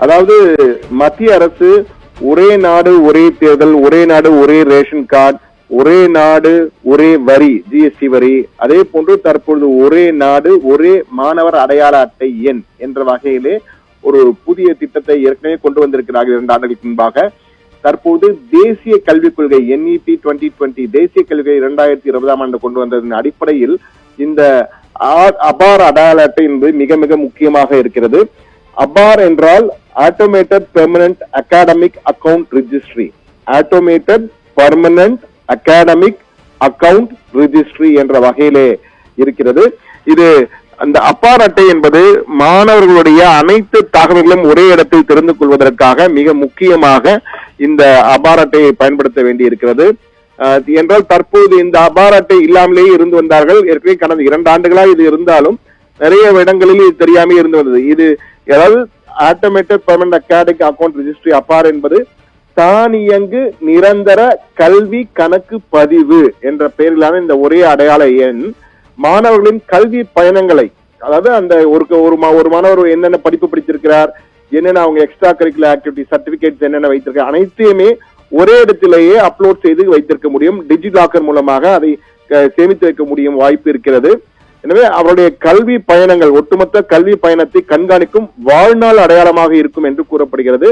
அதாவது மத்திய அரசு ஒரே நாடு ஒரே தேர்தல், ஒரே நாடு ஒரே ரேஷன் கார்டு, ஒரே நாடு ஒரே வரி, ஜிஎஸ்டி வரி, அதே போன்று தற்பொழுது ஒரே நாடு ஒரே மாணவர் அடையாள அட்டை எண் என்ற வகையிலே ஒரு புதிய திட்டத்தை ஏற்கனவே கொண்டு வந்திருக்கிறார்கள் 2 ஆண்டுகளுக்கு முன்பாக. தற்போது தேசிய கல்விக் கொள்கை NEP 2020 தேசிய கல்வியை 2020ஆம் ஆண்டு கொண்டு வந்ததன் அடிப்படையில் இந்த அபார் அடையாள அட்டை என்பது மிக மிக முக்கியமாக இருக்கிறது. அபார் என்றால் automated permanent academic account registry, automated permanent academic account registry என்ற வகையிலே இருக்கிறது. இது அந்த அபார் அட்டை என்பது மாணவர்களுடைய அனைத்து தகவல்களும் ஒரே இடத்தில் தெரிந்து கொள்வதற்காக மிக முக்கியமாக இந்த அபார் அட்டையை பயன்படுத்த வேண்டி இருக்கிறது. என்றால் தற்போது இந்த அபார் அட்டை இல்லாமலேயே இருந்து வந்தார்கள். ஏற்கனவே கடந்த 2 ஆண்டுகளாக இது இருந்தாலும் நிறைய இடங்களில் இது தெரியாமே இருந்து வந்தது. இது அதாவது automated permanent academic account registry APAAR என்பது தானியங்கு நிரந்தர கல்வி கணக்கு பதிவு என்ற பெயரிலான இந்த ஒரே அடையாள எண் மாணவர்களின் கல்வி பயணங்களை, அதாவது அந்த ஒரு மாணவர் என்னென்ன படிப்பு படித்திருக்கிறார், என்னென்ன அவங்க எக்ஸ்ட்ரா கரிக்குலர் ஆக்டிவிட்டி சர்டிபிகேட்ஸ் என்னென்ன வைத்திருக்கார், அனைத்தையுமே ஒரே இடத்திலேயே அப்லோட் செய்து வைத்திருக்க முடியும். டிஜிலாக்கர் மூலமாக அதை சேமித்து வைக்க முடியும் வாய்ப்பு இருக்கிறது. எனவே அவருடைய கல்வி பயணங்கள், ஒட்டுமொத்த கல்வி பயணத்தை கண்காணிக்கும் வாழ்நாள் அடையாளமாக இருக்கும் என்று கூறப்படுகிறது.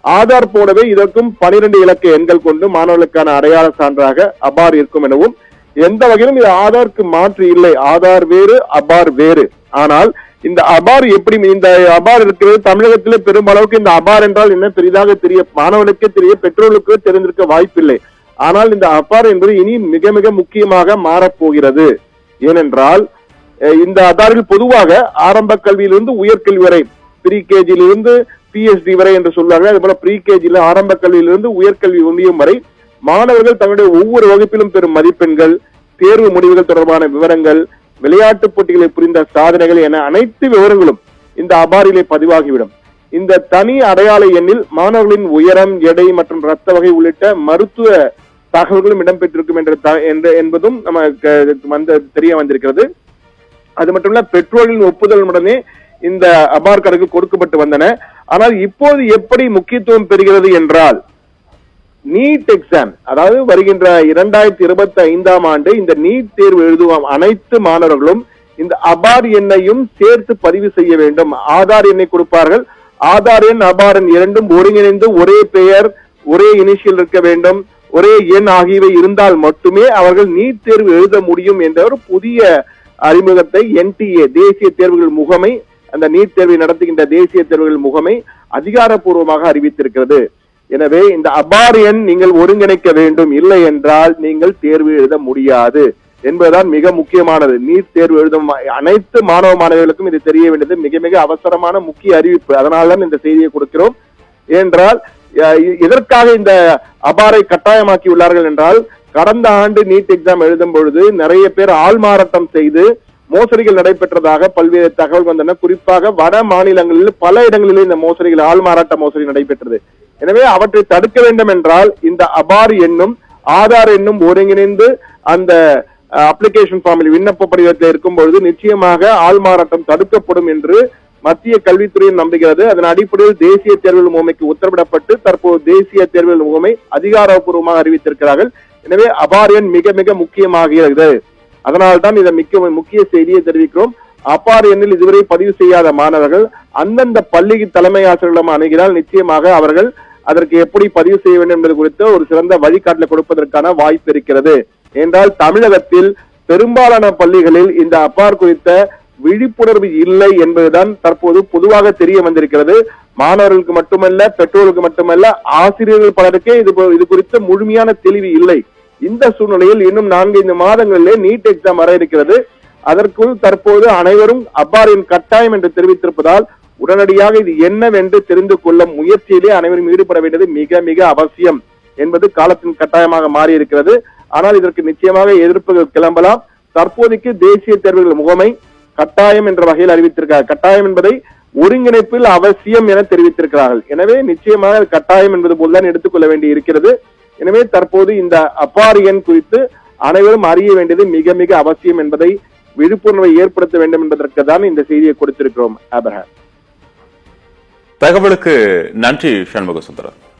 ஆதார் போலவே இதற்கும் 12 இலக்க எண்கள் கொண்டு மாணவர்களுக்கான அடையாள சான்றாக அபார் இருக்கும் எனவும், எந்த வகையிலும் இது ஆதாருக்கு மாற்று இல்லை. ஆதார் வேறு, அபார் வேறு. ஆனால் இந்த அபார் எப்படி, இந்த அபார் இருக்கிறது தமிழகத்திலே பெரும்பளவுக்கு இந்த அபார் என்றால் என்ன பெரிதாக தெரிய, மாணவர்களுக்கே தெரிய, பெற்றோர்களுக்கு தெரிந்திருக்க வாய்ப்பில்லை. ஆனால் இந்த அபார் என்பது இனி மிக மிக முக்கியமாக மாறப்போகிறது. ஏனென்றால் இந்த ஆதாரில் பொதுவாக ஆரம்ப கல்வியிலிருந்து உயர்கல்வி வரை, ப்ரீ கேஜியிலிருந்து PhD வரை என்று சொல்வார்கள். அதே போல ப்ரீ கேஜியில் ஆரம்ப கல்வியிலிருந்து உயர்கல்வி முடியும் வரை மாணவர்கள் தங்களுடைய ஒவ்வொரு வகுப்பிலும் பெறும் மதிப்பெண்கள், தேர்வு முடிவுகள் தொடர்பான விவரங்கள், விளையாட்டு போட்டிகளில் புரிந்த சாதனைகள் என அனைத்து விவரங்களும் இந்த அபாரிலே பதிவாகிவிடும். இந்த தனி அடையாள எண்ணில் மாணவர்களின் உயரம், எடை மற்றும் இரத்த வகை உள்ளிட்ட மருத்துவ தகவல்களும் இடம்பெற்றிருக்கும் என்பதும் நமக்கு தெரிய வந்திருக்கிறது. அது மட்டுமல்ல, பெற்றோர்களின் ஒப்புதலுடனே இந்த அபார் கணக்கு கொடுக்கப்பட்டு வந்தன. ஆனால் இப்போது எப்படி முக்கியத்துவம் பெறுகிறது என்றால், நீட் எக்ஸாம், அதாவது வருகின்ற 2025ஆம் ஆண்டு இந்த நீட் தேர்வு எழுதுவோம் அனைத்து மாணவர்களும் இந்த அபார் எண்ணையும் சேர்த்து பதிவு செய்ய வேண்டும். ஆதார் எண்ணை கொடுப்பார்கள். ஆதார் எண், அபார் எண் இரண்டும் ஒருங்கிணைந்து ஒரே பெயர், ஒரே இனிஷியல் இருக்க வேண்டும், ஒரே எண் ஆகியவை இருந்தால் மட்டுமே அவர்கள் நீட் தேர்வு எழுத முடியும் என்ற ஒரு புதிய அறிமுகத்தை NTA தேசிய தேர்வுகள் முகமை, அந்த நீட் தேர்வை நடத்துகின்ற தேசிய தேர்வுகள் முகமை அதிகாரப்பூர்வமாக அறிவித்திருக்கிறது. எனவே இந்த அபார் எண் நீங்கள் ஒருங்கிணைக்க வேண்டும், இல்லை என்றால் நீங்கள் தேர்வு எழுத முடியாது என்பதுதான் மிக முக்கியமானது. நீட் தேர்வு எழுதும் அனைத்து மாணவ மாணவிகளுக்கும் இது தெரிய வேண்டியது மிக மிக அவசரமான முக்கிய அறிவிப்பு. அதனால்தான் இந்த செய்தியை கொடுக்கிறோம். ஏனென்றால் எதற்காக இந்த அபாரை கட்டாயமாக்கி உள்ளார்கள் என்றால், கடந்த ஆண்டு நீட் எக்ஸாம் எழுதும் பொழுது நிறைய பேர் ஆள்மாறாட்டம் செய்து மோசடிகள் நடைபெற்றதாக பல்வேறு தகவல் வந்தன. குறிப்பாக வட மாநிலங்களில் பல இடங்களில் இந்த மோசடிகள், ஆள்மாறாட்ட மோசடி நடைபெற்றது. எனவே அவற்றை தடுக்க வேண்டும் என்றால் இந்த அபார் எண்ணும் ஆதார் எண்ணும் ஒருங்கிணைந்து அந்த அப்ளிகேஷன் ஃபார்மில் விண்ணப்ப படிவத்தில் இருக்கும் பொழுது நிச்சயமாக ஆள்மாறாட்டம் தடுக்கப்படும் என்று மத்திய கல்வித்துறையும் நம்புகிறது. அதன் அடிப்படையில் தேசிய தேர்வுகள் முகமைக்கு உத்தரவிடப்பட்டு தற்போது தேசிய தேர்வுகள் முகமை அதிகாரப்பூர்வமாக அறிவித்திருக்கிறார்கள். எனவே அபார் எண் மிக மிக முக்கியமாகிறது. அதனால்தான் இதை முக்கிய செய்தியை தெரிவிக்கிறோம். அபார் எண்ணில் இதுவரை பதிவு செய்யாத மாணவர்கள் அந்தந்த பள்ளி தலைமை ஆசிரியர்களிடம் அணுகினால் நிச்சயமாக அவர்கள் அதற்கு எப்படி பதிவு செய்ய வேண்டும் என்பது குறித்து ஒரு சிறந்த வழிகாட்டலை கொடுப்பதற்கான வாய்ப்பு இருக்கிறது. என்றால் தமிழகத்தில் பெரும்பாலான பள்ளிகளில் இந்த அபார் குறித்த விழிப்புணர்வு இல்லை என்பதுதான் தற்போது பொதுவாக தெரிய வந்திருக்கிறது. மாணவர்களுக்கு மட்டுமல்ல, பெற்றோர்களுக்கு மட்டுமல்ல, ஆசிரியர்கள் பலருக்கே இது குறித்த முழுமையான தெளிவு இல்லை. இந்த சூழ்நிலையில் இன்னும் 4-5 மாதங்களிலே நீட் எக்ஸாம் வர இருக்கிறது. அதற்குள் தற்போது அனைவரும் அபாரின் கட்டாயம் என்று தெரிவித்திருப்பதால் உடனடியாக இது என்னவென்று தெரிந்து கொள்ள முயற்சியிலே அனைவரும் ஈடுபட வேண்டியது மிக மிக அவசியம் என்பது காலத்தின் கட்டாயமாக மாறி இருக்கிறது. ஆனால் இதற்கு நிச்சயமாக எதிர்ப்புகள் கிளம்பலாம். தற்போதைக்கு தேசிய தேர்வுகள் முகமை கட்டாயம் என்ற வகையில் அறிவித்திருக்கிறார். கட்டாயம் என்பதை ஒருங்கிணைப்பில் அவசியம் என தெரிவித்திருக்கிறார்கள். எனவே நிச்சயமாக கட்டாயம் என்பது போல்தான் எடுத்துக்கொள்ள வேண்டி இருக்கிறது. எனவே தற்போது இந்த அபார் எண் குறித்து அனைவரும் அறிய வேண்டியது மிக மிக அவசியம் என்பதை விழிப்புணர்வை ஏற்படுத்த வேண்டும் என்பதற்கு தான் இந்த செய்தியை கொடுத்திருக்கிறோம். ஆபிரகாம். தகவலுக்கு நன்றி சண்முக சுந்தரம்.